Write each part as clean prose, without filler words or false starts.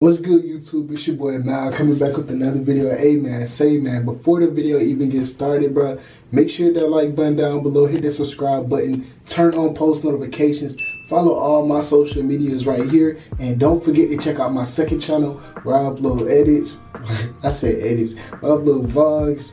What's good, YouTube? It's your boy Mal coming back with another video. Hey man, before the video even gets started, bro, make sure that like button down below, hit that subscribe button, turn on post notifications, follow all my social medias right here, and don't forget to check out my second channel where I upload edits. I said edits. I upload vlogs,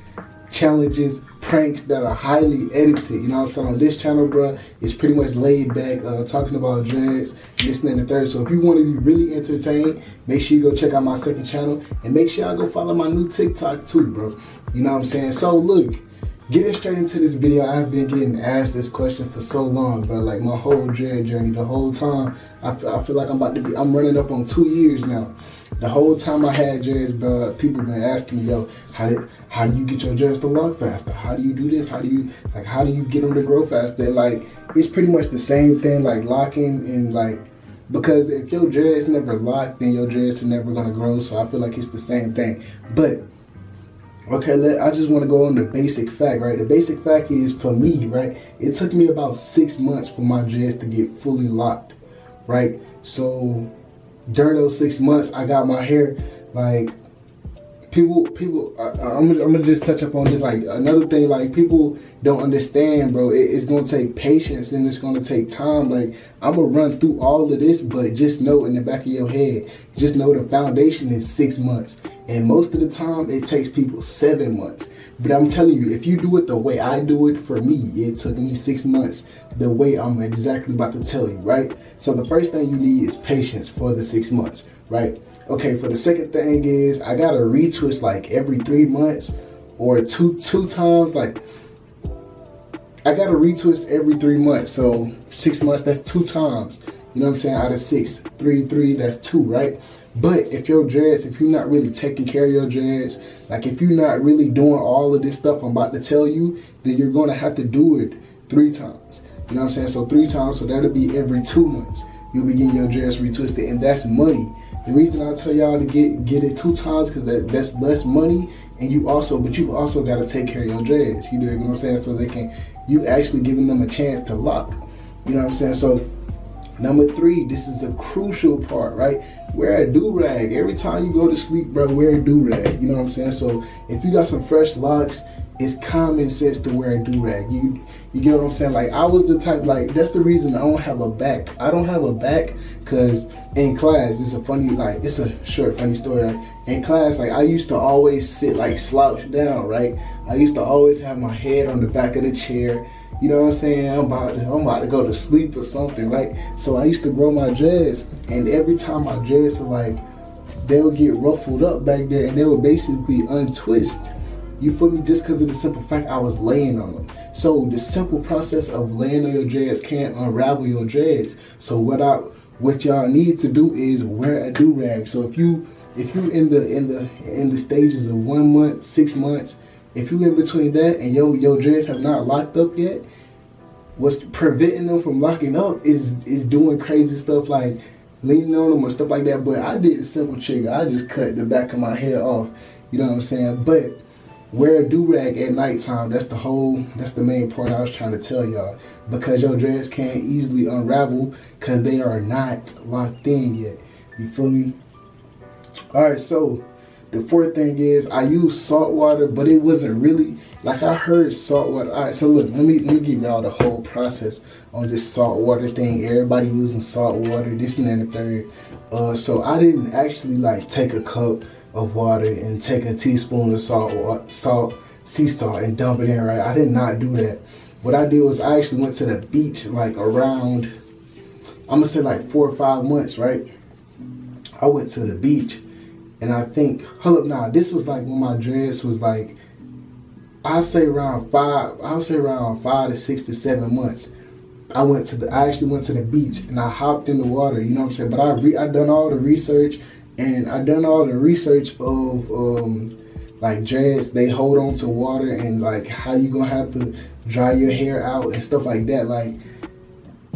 challenges, pranks that are highly edited. You know what I'm saying? On this channel, bro, it's pretty much laid back, talking about dreads, this and the third. So if you want to be really entertained, make sure you go check out my second channel, and make sure y'all go follow my new TikTok too, bro. You know what I'm saying? So look, getting straight into this video, I've been getting asked this question for so long, bro. Like my whole dread journey, the whole time, I feel like I'm running up on 2 years now. The whole time I had dreads, bro, people been asking me, yo, how do you get your dreads to lock faster? How do you do this? How do you get them to grow faster? Like, it's pretty much the same thing, like locking and like, because if your dreads never lock, then your dreads are never gonna grow. So I feel like it's the same thing. But okay, I just want to go on the basic fact, right? The basic fact is, for me, right, it took me about 6 months for my dreads to get fully locked, right? So during those 6 months, I got my hair, like, I'm gonna just touch up on this, like, another thing, like, people don't understand, bro. It's gonna take patience and it's gonna take time. Like, I'm gonna run through all of this, but just know in the back of your head, just know the foundation is 6 months. And most of the time, it takes people 7 months. But I'm telling you, if you do it the way I do it, for me, it took me 6 months, the way I'm exactly about to tell you, right? So the first thing you need is patience for the 6 months, right? Okay, for the second thing is, I gotta retwist like every 3 months, or two times, like, I gotta retwist every 3 months. So 6 months, that's 2 times. You know what I'm saying? Out of 6, 3, that's 2, right? But if your dreads, if you're not really taking care of your dreads, like if you're not really doing all of this stuff I'm about to tell you, then you're gonna have to do it 3 times. You know what I'm saying? So 3 times, so that'll be every 2 months. You'll be getting your dreads retwisted, and that's money. The reason I tell y'all to get it 2 times, because that's less money, and you also gotta take care of your dreads. You know what I'm saying? So you actually giving them a chance to lock. You know what I'm saying? So number 3, this is a crucial part, right? Wear a do-rag. Every time you go to sleep, bro, wear a do-rag. You know what I'm saying? So if you got some fresh locks, it's common sense to wear a do-rag. You get what I'm saying? Like, I was the type, like, that's the reason I don't have a back. I don't have a back because in class, it's a short funny story. Like, in class, like, I used to always sit like slouched down, right? I used to always have my head on the back of the chair. You know what I'm saying? I'm about to go to sleep or something, right? So I used to grow my dreads, and every time my dreads are like, they'll get ruffled up back there, and they would basically untwist. You feel me? Just because of the simple fact I was laying on them. So the simple process of laying on your dreads can't unravel your dreads. So what y'all need to do is wear a do-rag. So if you in the stages of 1 month, 6 months, if you in between that and your dreads have not locked up yet, what's preventing them from locking up is doing crazy stuff like leaning on them or stuff like that. But I did a simple trick. I just cut the back of my hair off. You know what I'm saying? But wear a do-rag at nighttime. That's the main point I was trying to tell y'all. Because your dreads can't easily unravel because they are not locked in yet. You feel me? Alright, so the 4th thing is, I use salt water, but it wasn't really, like, I heard salt water. Alright, so look, let me give y'all the whole process on this salt water thing. Everybody using salt water, this and the third. So I didn't actually like take a cup of water and take a teaspoon of sea salt and dump it in, right? I did not do that. What I did was I actually went to the beach like around, I'm gonna say like 4 or 5 months, right? I went to the beach, and I think, this was like when my dreads was like, I'll say around 5 to 6 to 7 months. I actually went to the beach and I hopped in the water, you know what I'm saying? But I done all the research, and I done all the research of like dreads, they hold on to water, and like how you gonna have to dry your hair out and stuff like that. Like,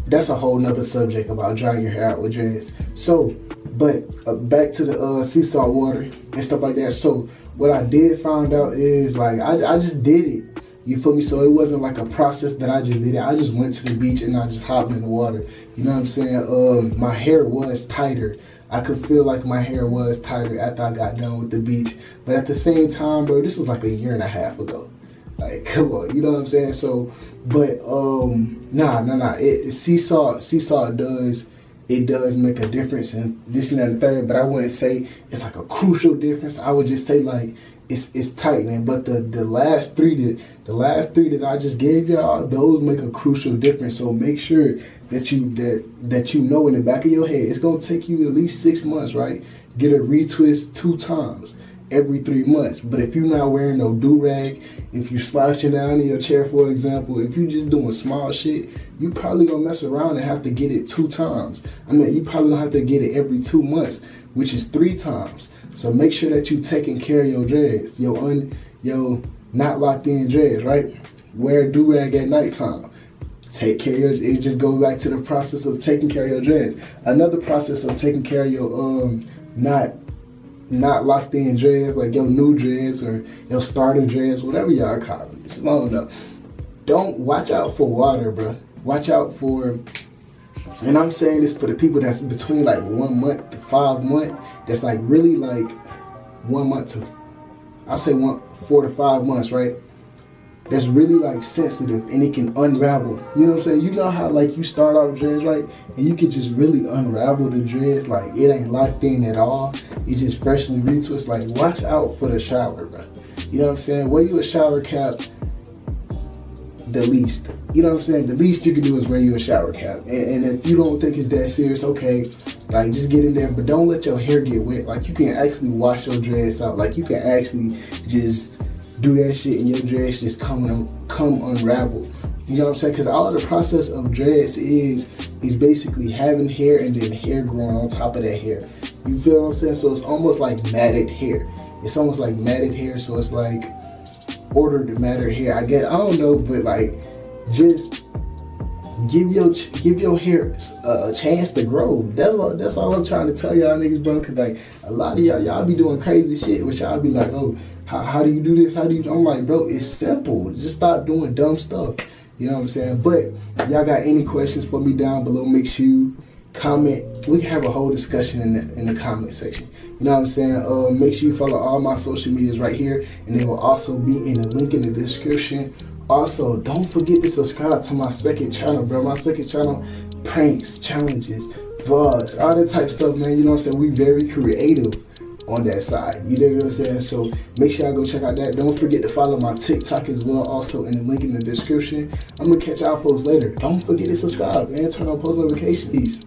that's a whole nother subject about drying your hair out with dreads. So, but back to the sea salt water and stuff like that. So what I did find out is, like, I just did it. You feel me? So it wasn't like a process that I just did it. I just went to the beach and I just hopped in the water. You know what I'm saying? My hair was tighter. I could feel like my hair was tighter after I got done with the beach. But at the same time, bro, this was like a year and a half ago. Like, come on, you know what I'm saying? So, but nah. Seesaw does make a difference in this and that and the third, but I wouldn't say it's like a crucial difference. I would just say like it's tightening. But the last three that I just gave y'all, those make a crucial difference. So make sure that you know in the back of your head, it's gonna take you at least 6 months, right? Get a retwist 2 times every 3 months. But if you're not wearing no do-rag, if you're slouching down in your chair, for example, if you're just doing small shit, you probably gonna mess around and have to get it 2 times. I mean, you probably gonna have to get it every 2 months, which is 3 times. So make sure that you taking care of your dreads, your not locked in dreads, right? Wear a do-rag at nighttime. Take care of your, it just goes back to the process of taking care of your dreads. Another process of taking care of your not locked in dreads, like your new dreads or your starter dreads, whatever y'all call them. I don't know. Don't watch out for water, bro. Watch out for, and I'm saying this for the people that's between like 1 month to 5 months. That's like really like 1 month to, I'll say 4 to 5 months, right? That's really like sensitive and it can unravel. You know what I'm saying? You know how like you start off dreads, right? And you can just really unravel the dreads, like it ain't locked in at all. You just freshly retwist. Like, watch out for the shower, bro. You know what I'm saying? Wear you a shower cap the least. You know what I'm saying? The least you can do is wear you a shower cap. And if you don't think it's that serious, okay, like just get in there, but don't let your hair get wet. Like, you can actually wash your dreads out. Like, you can actually just do that shit and your dreads just come unraveled. You know what I'm saying? Because all the process of dreads is basically having hair and then hair growing on top of that hair. You feel what I'm saying? So it's almost like matted hair. It's almost like matted hair, so it's like ordered to matted hair. I guess, I don't know, but like just give your hair a chance to grow. That's all I'm trying to tell y'all niggas, bro. Cause like a lot of y'all be doing crazy shit, which y'all be like, oh, how do you do this? How do you? I'm like, bro, it's simple. Just stop doing dumb stuff. You know what I'm saying? But y'all got any questions for me down below? Make sure you comment. We can have a whole discussion in the comment section. You know what I'm saying? Make sure you follow all my social medias right here, and they will also be in the link in the description. Also, don't forget to subscribe to my second channel, bro. My second channel, pranks, challenges, vlogs, all that type stuff, man. You know what I'm saying? We very creative on that side. You know what I'm saying? So make sure y'all go check out that. Don't forget to follow my TikTok as well, also in the link in the description. I'm gonna catch y'all folks later. Don't forget to subscribe and turn on post notifications. Peace.